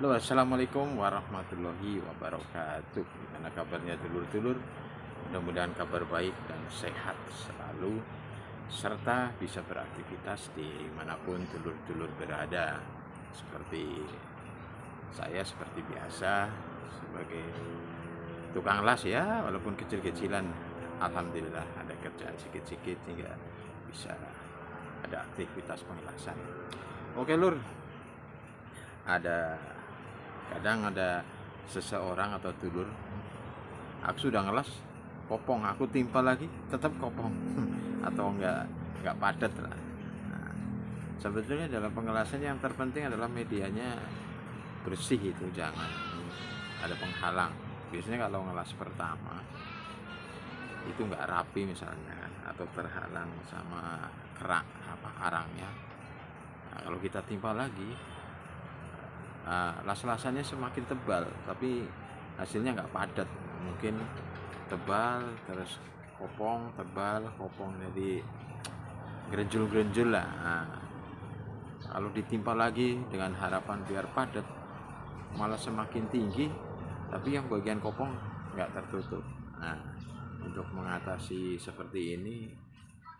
Halo, assalamualaikum warahmatullahi wabarakatuh. Gimana kabarnya dulur-dulur? Mudah-mudahan kabar baik dan sehat selalu, serta bisa beraktivitas dimanapun dulur-dulur berada. Seperti saya, seperti biasa, sebagai tukang las ya, walaupun kecil-kecilan. Alhamdulillah ada kerjaan sedikit-sedikit sehingga bisa ada aktivitas pengelasan. Oke lur, ada kadang ada seseorang atau dulur, aku sudah ngelas kopong, aku timpa lagi tetap kopong atau enggak padat lah. Nah, sebetulnya dalam pengelasan yang terpenting adalah medianya bersih, itu jangan ada penghalang. Biasanya kalau ngelas pertama itu enggak rapi misalnya, atau terhalang sama kerak arangnya. Nah, kalau kita timpa lagi, las-lasannya semakin tebal tapi hasilnya nggak padat, mungkin tebal terus kopong, tebal kopong, jadi gerenjul-gerenjul lah. Nah, kalau ditimpa lagi dengan harapan biar padat, malah semakin tinggi tapi yang bagian kopong nggak tertutup. Nah, untuk mengatasi seperti ini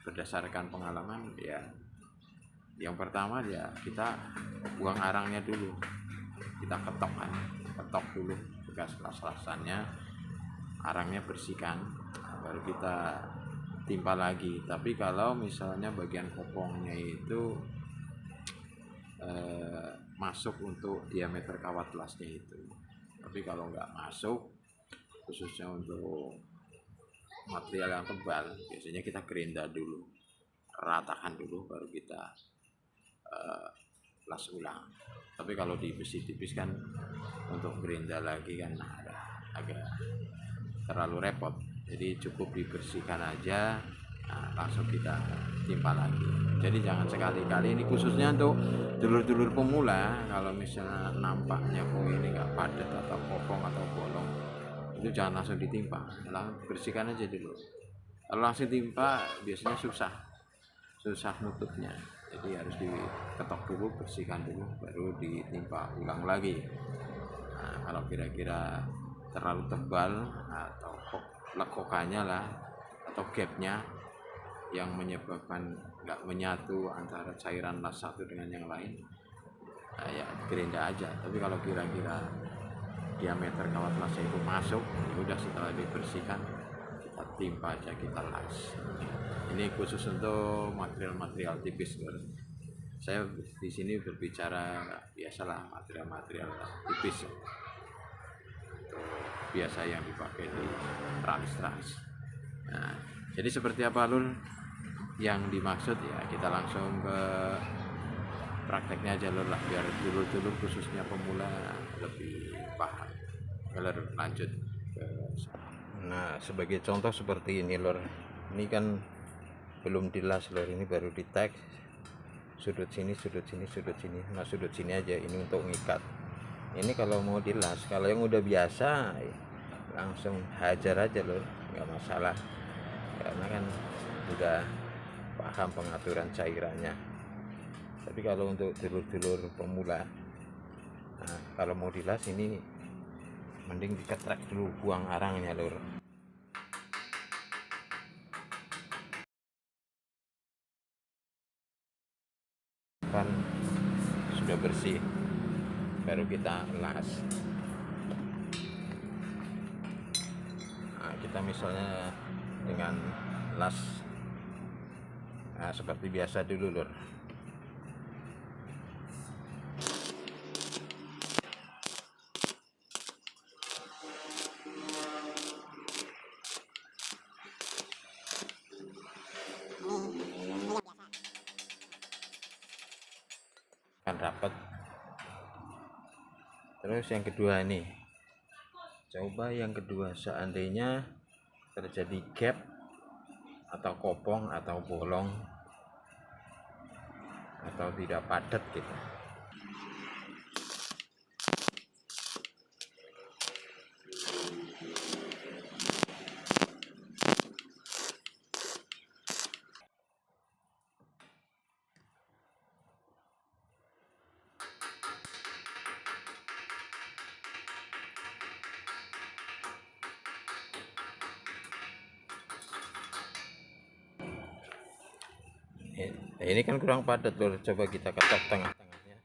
berdasarkan pengalaman ya, yang pertama ya kita buang arangnya dulu, kita ketok dulu bekas las-lasannya, arangnya bersihkan, baru kita timpa lagi. Tapi kalau misalnya bagian kopongnya itu masuk untuk diameter kawat lasnya itu, tapi kalau nggak masuk, khususnya untuk material yang tebal, biasanya kita gerinda dulu, ratakan dulu, baru kita las ulang. Tapi kalau di besi tipis kan untuk gerinda lagi kan agak terlalu repot, jadi cukup dibersihkan aja. Nah, langsung kita timpa lagi. Jadi jangan sekali-kali, ini khususnya untuk dulur-dulur pemula, kalau misalnya nampaknya ini nggak padat atau kopong atau bolong, itu jangan langsung ditimpa, langsung bersihkan aja dulu. Kalau langsung timpa biasanya susah nutupnya, jadi harus diketok dulu, bersihkan dulu, baru ditimpa ulang lagi. Nah, kalau kira-kira terlalu tebal atau lekokannya lah, atau gapnya yang menyebabkan nggak menyatu antara cairan las satu dengan yang lain, nah ya gerinda aja. Tapi kalau kira-kira diameter kawat lasnya itu masuk, ya udah, setelah dibersihkan kita timpa aja, kita las. Ini khusus untuk material-material tipis. Saya di sini berbicara biasalah material-material tipis, biasa yang dipakai di trans. Nah, jadi seperti apa lur yang dimaksud ya, kita langsung ke prakteknya aja lur lah, biar dulur-dulur khususnya pemula lebih paham. Lur, lanjut ke... Nah, sebagai contoh seperti ini lur, ini kan belum dilas lur, ini baru di tag sudut sini, sudut sini, sudut sini. Nah, sudut sini aja ini untuk ngikat. Ini kalau mau dilas, kalau yang udah biasa langsung hajar aja loh, nggak masalah, karena kan udah paham pengaturan cairannya. Tapi kalau untuk dulur-dulur pemula, nah, kalau mau dilas ini mending diketrek dulu, buang arangnya lur. Kan sudah bersih, baru kita las. Nah, kita misalnya dengan las seperti biasa dulu lur. Kan rapat. Terus yang kedua nih, coba yang kedua, seandainya terjadi gap atau kopong atau bolong atau tidak padat gitu, Nah, ini kan kurang padat lur, coba kita ketok tengah-tengahnya.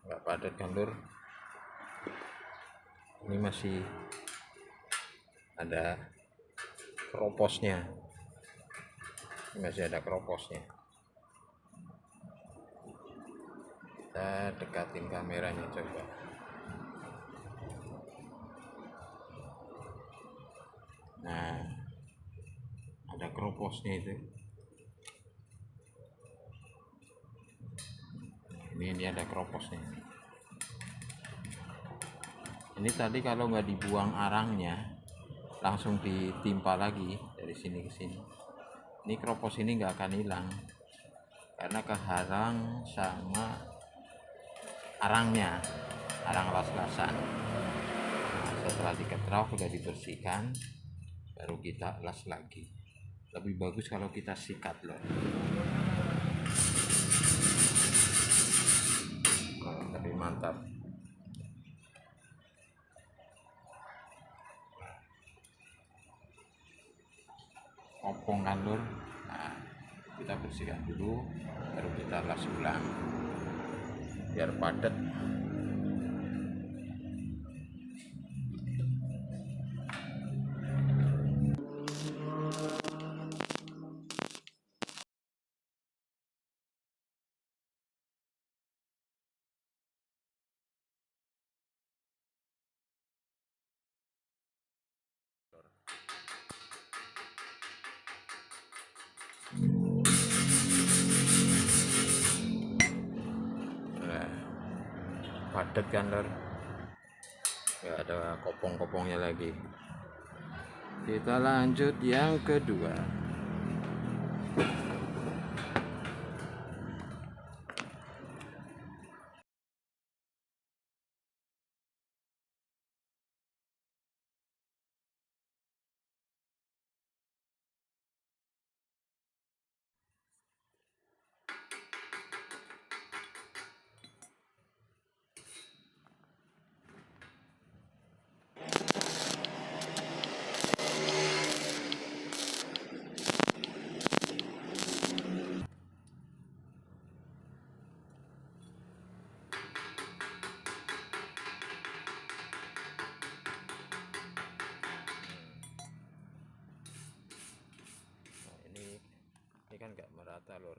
Nggak padat kan lur, ini masih ada keroposnya, kita dekatin kameranya coba. Nah, ada keroposnya itu. Ini ada keroposnya. Ini tadi kalau nggak dibuang arangnya, langsung ditimpa lagi dari sini ke sini. Ini keropos ini nggak akan hilang karena keharang sama arangnya, arang las-lasan. Nah, setelah diketrok udah dibersihkan, baru kita las lagi. Lebih bagus kalau kita sikat loh. Tapi mantap. Kopong kan lur. Nah, kita bersihkan dulu, baru kita las ulang biar padat. Nah, padat kan lur, nggak ada kopong-kopongnya lagi. Kita lanjut yang kedua. Ini kan nggak merata lur.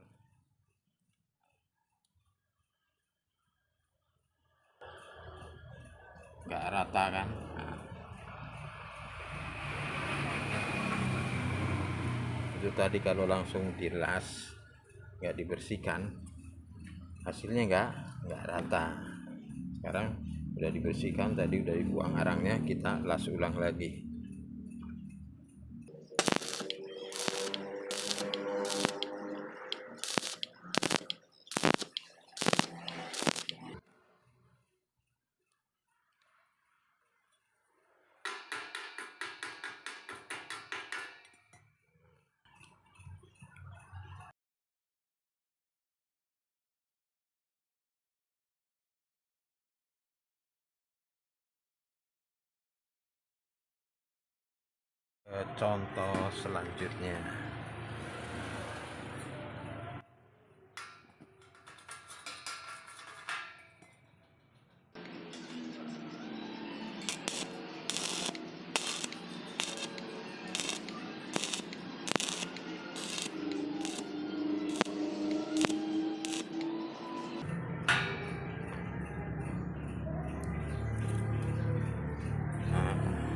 Nggak rata kan. Nah, itu tadi kalau langsung dilas, nggak dibersihkan, hasilnya nggak rata. Sekarang udah dibersihkan, tadi udah dibuang arangnya, kita las ulang lagi. Contoh selanjutnya.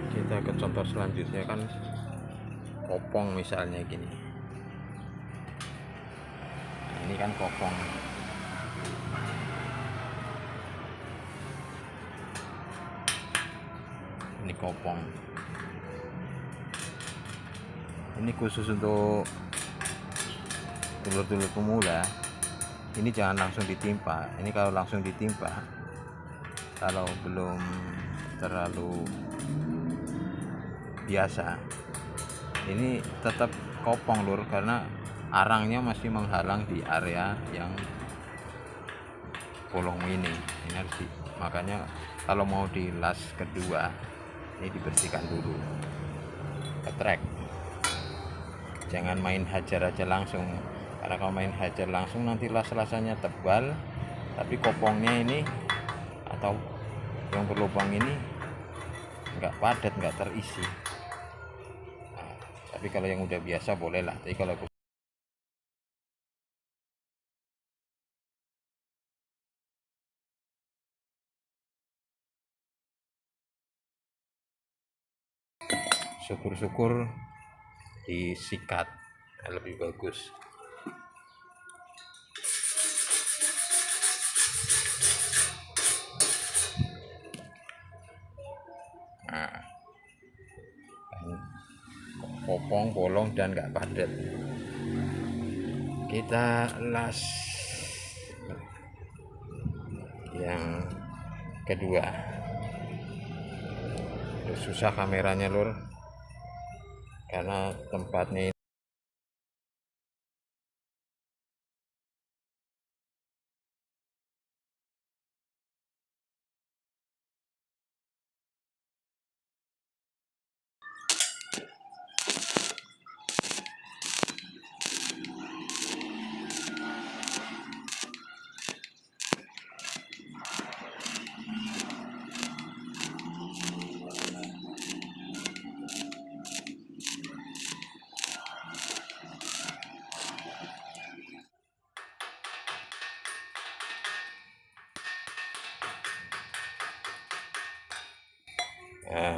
Kita ke contoh selanjutnya kan kopong misalnya gini. Nah, ini kan kopong. Ini kopong. Ini khusus untuk dulur-dulur pemula. Ini jangan langsung ditimpa. Ini kalau langsung ditimpa, kalau belum terlalu biasa, ini tetap kopong lur, karena arangnya masih menghalang di area yang bolong ini harus makanya kalau mau di las kedua ini dibersihkan dulu, ketrek, jangan main hajar aja langsung, karena kalau main hajar langsung nanti las-lasannya tebal tapi kopongnya ini atau yang berlubang ini nggak padat, nggak terisi. Nah, tapi kalau yang udah biasa boleh lah, tapi kalau syukur-syukur disikat lebih bagus. Nah, kopong, bolong dan nggak padat, kita las yang kedua. Susah kameranya lur, karena tempatnya ini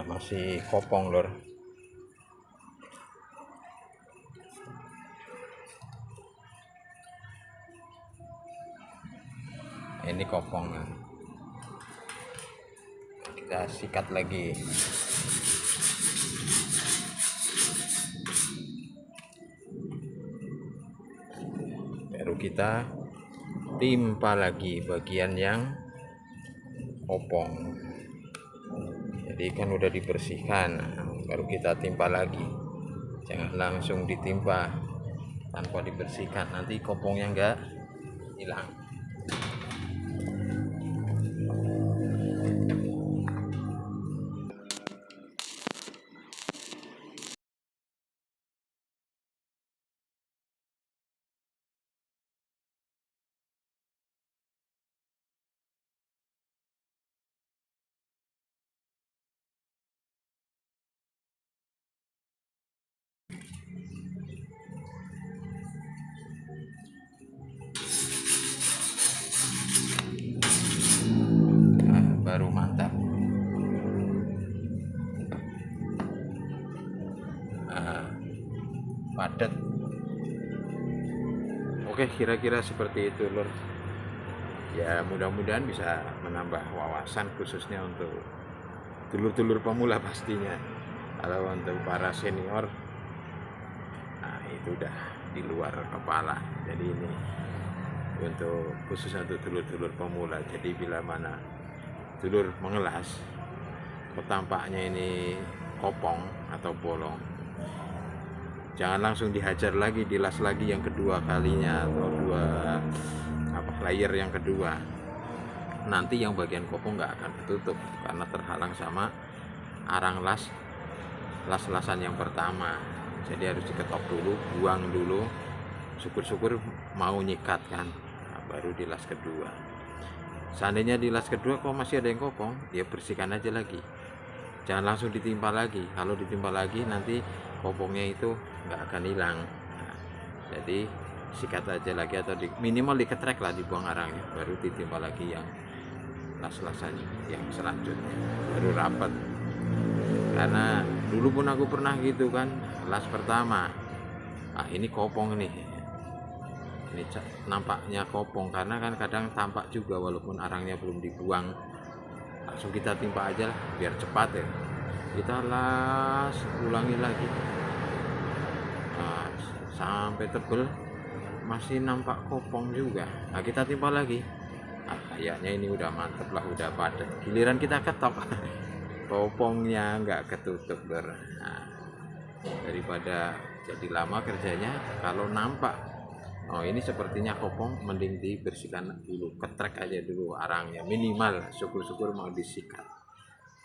masih kopong lur. Ini kopong, kita sikat lagi. Baru kita timpa lagi bagian yang kopong. Jadi kan udah dibersihkan, baru kita timpa lagi, jangan langsung ditimpa tanpa dibersihkan, nanti kopongnya enggak hilang. Baru mantap. Padat. Oke, kira-kira seperti itu lur. Ya mudah-mudahan bisa menambah wawasan khususnya untuk dulur-dulur pemula pastinya. Kalau untuk para senior, nah itu udah di luar kepala. Jadi ini untuk khusus untuk dulur-dulur pemula. Jadi bila mana dulur mengelas kok tampaknya ini kopong atau bolong, jangan langsung dihajar lagi, dilas lagi yang kedua kalinya atau layer yang kedua. Nanti yang bagian kopong nggak akan ketutup karena terhalang sama arang las-lasan yang pertama. Jadi harus diketok dulu, buang dulu, syukur-syukur mau nyikat kan, nah, baru dilas kedua. Seandainya di las kedua kok masih ada yang kopong, ya bersihkan aja lagi, jangan langsung ditimpa lagi. Kalau ditimpa lagi nanti kopongnya itu nggak akan hilang. Nah, jadi sikat aja lagi atau minimal diketrek lah, dibuang arangnya, baru ditimpa lagi yang las-lasannya yang selanjutnya, baru rapat. Karena dulu pun aku pernah gitu kan, las pertama ini kopong nih, ini nampaknya kopong karena kan kadang tampak juga walaupun arangnya belum dibuang, langsung kita timpa aja lah biar cepat ya. Kita las, ulangi lagi, nah, sampai tebel masih nampak kopong juga. Nah kita timpa lagi, kayaknya ini udah mantep lah, udah padat. Giliran kita ketok kopongnya nggak ketutup. Nah, daripada jadi lama kerjanya. Kalau nampak oh ini sepertinya kopong, mending dibersihkan dulu, ketrek aja dulu arangnya minimal, syukur-syukur mau disikat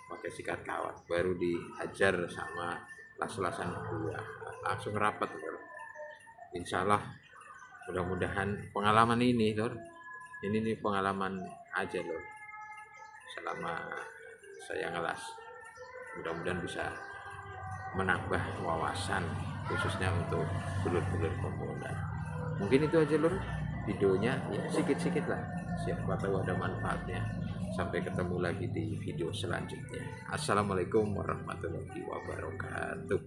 pakai sikat kawat, baru dihajar sama las-lasan buah, langsung rapat lor. Insya Allah mudah-mudahan pengalaman ini lor, ini nih pengalaman aja lor selama saya ngelas, mudah-mudahan bisa menambah wawasan khususnya untuk dulur-dulur pemula. Mungkin itu aja lur videonya, ya sikit-sikit lah, siapa tahu ada manfaatnya. Sampai ketemu lagi di video selanjutnya. Assalamualaikum warahmatullahi wabarakatuh.